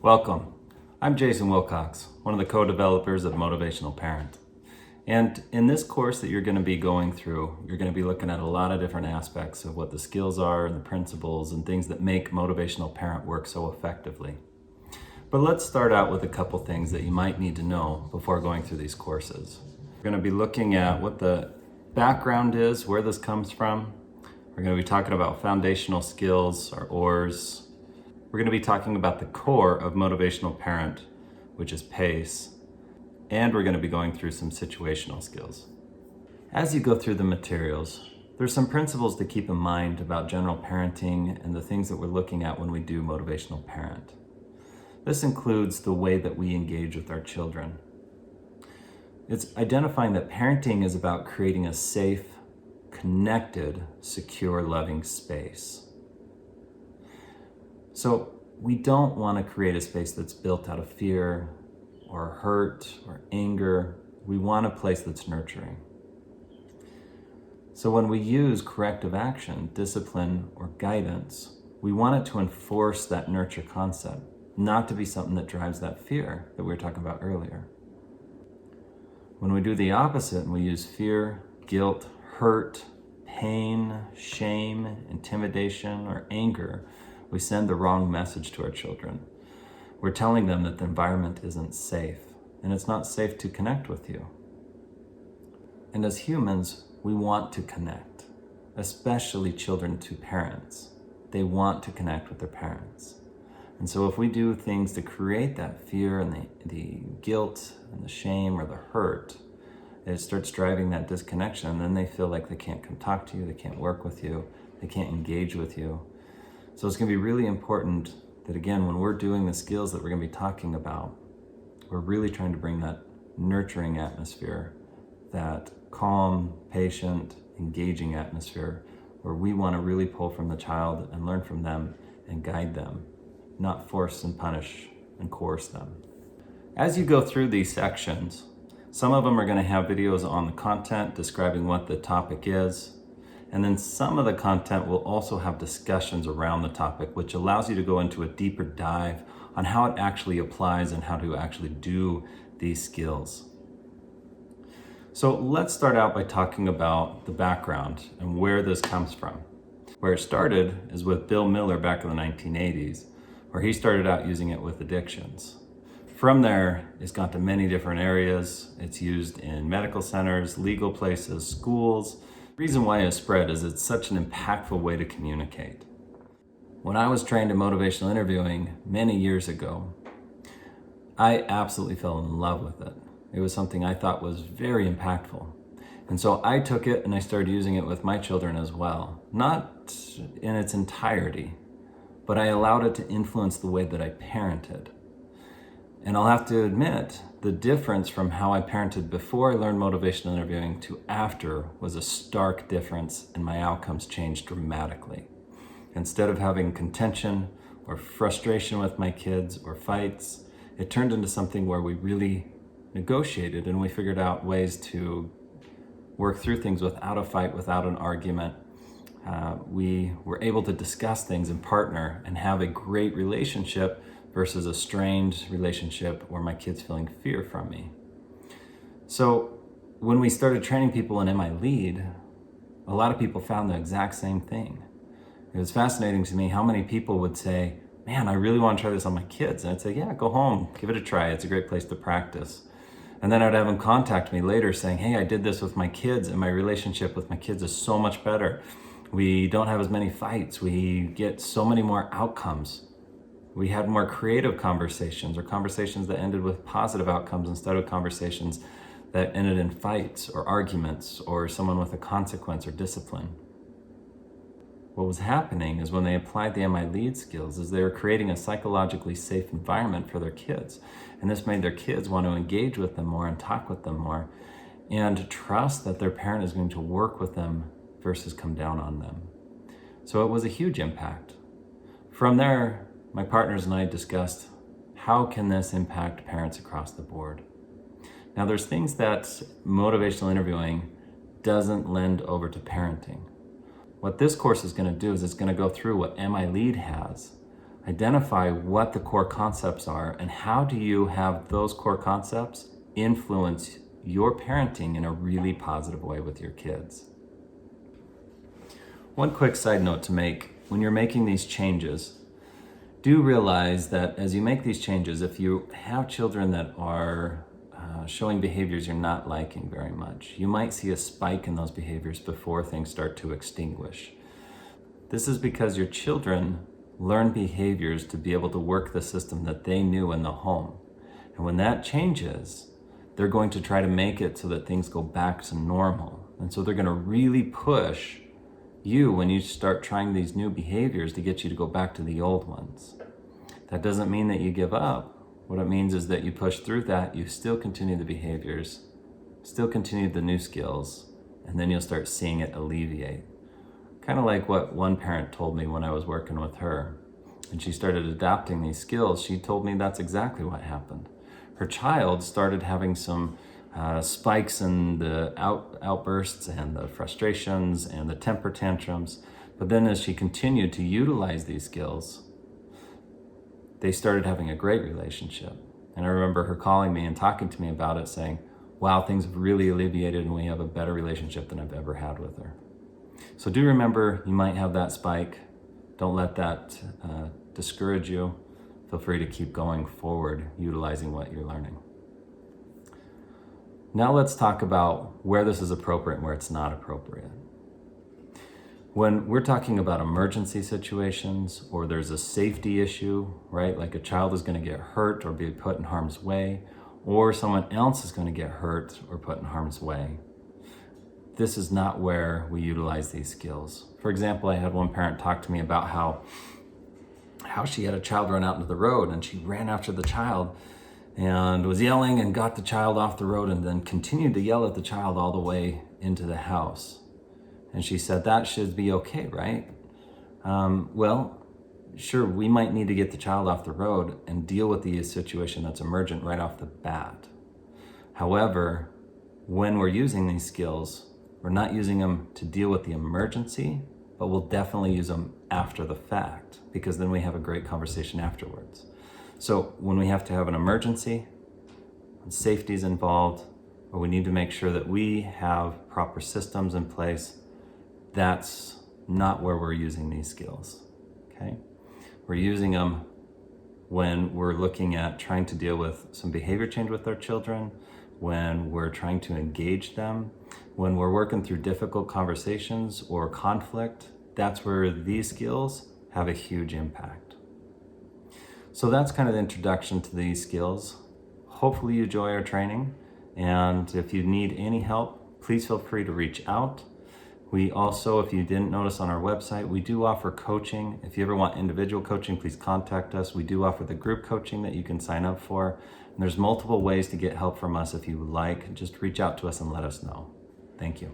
Welcome. I'm Jason Wilcox, one of the co-developers of Motivational Parent. And in this course that you're going to be going through, you're going to be looking at a lot of different aspects of what the skills are and the principles and things that make Motivational Parent work so effectively. But let's start out with a couple things that you might need to know before going through these courses. We're going to be looking at what the background is, where this comes from. We're going to be talking about foundational skills, or OARs. We're going to be talking about the core of Motivational Parent, which is PACE, and we're going to be going through some situational skills. As you go through the materials, there's some principles to keep in mind about general parenting and the things that we're looking at when we do Motivational Parent. This includes the way that we engage with our children. It's identifying that parenting is about creating a safe, connected, secure, loving space. So we don't want to create a space that's built out of fear or hurt or anger. We want a place that's nurturing. So when we use corrective action, discipline, or guidance, we want it to enforce that nurture concept, not to be something that drives that fear that we were talking about earlier. When we do the opposite and we use fear, guilt, hurt, pain, shame, intimidation, or anger, we send the wrong message to our children. We're telling them that the environment isn't safe, and it's not safe to connect with you. And as humans, we want to connect, especially children to parents. They want to connect with their parents. And so if we do things to create that fear and the guilt and the shame or the hurt, it starts driving that disconnection, and then they feel like they can't come talk to you, they can't work with you, they can't engage with you. So it's going to be really important that, again, when we're doing the skills that we're going to be talking about, we're really trying to bring that nurturing atmosphere, that calm, patient, engaging atmosphere, where we want to really pull from the child and learn from them and guide them, not force and punish and coerce them. As you go through these sections, some of them are going to have videos on the content describing what the topic is. And then some of the content will also have discussions around the topic, which allows you to go into a deeper dive on how it actually applies and how to actually do these skills. So let's start out by talking about the background and where this comes from. Where it started is with Bill Miller back in the 1980s, where he started out using it with addictions. From there, it's gone to many different areas. It's used in medical centers, legal places, schools. The reason why it's spread is it's such an impactful way to communicate. When I was trained in motivational interviewing many years ago, I absolutely fell in love with it. It was something I thought was very impactful. And so I took it and I started using it with my children as well. Not in its entirety, but I allowed it to influence the way that I parented. And I'll have to admit, the difference from how I parented before I learned motivational interviewing to after was a stark difference, and my outcomes changed dramatically. Instead of having contention or frustration with my kids or fights, it turned into something where we really negotiated and we figured out ways to work through things without a fight, without an argument. We were able to discuss things and partner and have a great relationship versus a strained relationship where my kid's feeling fear from me. So when we started training people in MI Lead, a lot of people found the exact same thing. It was fascinating to me how many people would say, man, I really want to try this on my kids. And I'd say, yeah, go home, give it a try. It's a great place to practice. And then I'd have them contact me later saying, hey, I did this with my kids and my relationship with my kids is so much better. We don't have as many fights. We get so many more outcomes. We had more creative conversations, or conversations that ended with positive outcomes instead of conversations that ended in fights or arguments or someone with a consequence or discipline. What was happening is when they applied the MI Lead skills is they were creating a psychologically safe environment for their kids. And this made their kids want to engage with them more and talk with them more and trust that their parent is going to work with them versus come down on them. So it was a huge impact. From there, my partners and I discussed how can this impact parents across the board. Now there's things that motivational interviewing doesn't lend over to parenting. What this course is going to do is it's going to go through what MI Lead has, Identify what the core concepts are and how do you have those core concepts influence your parenting in a really positive way with your kids. One quick side note to make: when you're making these changes, do realize that as you make these changes, if you have children that are showing behaviors you're not liking very much, you might see a spike in those behaviors before things start to extinguish. This is because your children learn behaviors to be able to work the system that they knew in the home. And when that changes, they're going to try to make it so that things go back to normal. And so they're going to really push you when you start trying these new behaviors to get you to go back to the old ones. That doesn't mean that you give up. What it means is that you push through that, you still continue the behaviors, still continue the new skills, and then you'll start seeing it alleviate. Kind of like what one parent told me when I was working with her, and she started adapting these skills. She told me that's exactly what happened. Her child started having some spikes in the outbursts and the frustrations and the temper tantrums, but then as she continued to utilize these skills, they started having a great relationship. And I remember her calling me and talking to me about it, saying, wow, things have really alleviated and we have a better relationship than I've ever had with her. So do remember, you might have that spike. Don't let that discourage you. Feel free to keep going forward, utilizing what you're learning. Now let's talk about where this is appropriate and where it's not appropriate. When we're talking about emergency situations, or there's a safety issue, right? Like a child is going to get hurt or be put in harm's way, or someone else is going to get hurt or put in harm's way, this is not where we utilize these skills. For example, I had one parent talk to me about how she had a child run out into the road, and she ran after the child and was yelling and got the child off the road and then continued to yell at the child all the way into the house. And she said, that should be okay, right? Well, sure, we might need to get the child off the road and deal with the situation that's emergent right off the bat. However, when we're using these skills, we're not using them to deal with the emergency, but we'll definitely use them after the fact, because then we have a great conversation afterwards. So when we have to have an emergency, when safety is involved, or we need to make sure that we have proper systems in place, that's not where we're using these skills, okay? We're using them when we're looking at trying to deal with some behavior change with our children, when we're trying to engage them, when we're working through difficult conversations or conflict. That's where these skills have a huge impact. So that's kind of the introduction to these skills. Hopefully you enjoy our training, and if you need any help, please feel free to reach out. We also, if you didn't notice on our website, we do offer coaching. If you ever want individual coaching, please contact us. We do offer the group coaching that you can sign up for. And there's multiple ways to get help from us if you would like. Just reach out to us and let us know. Thank you.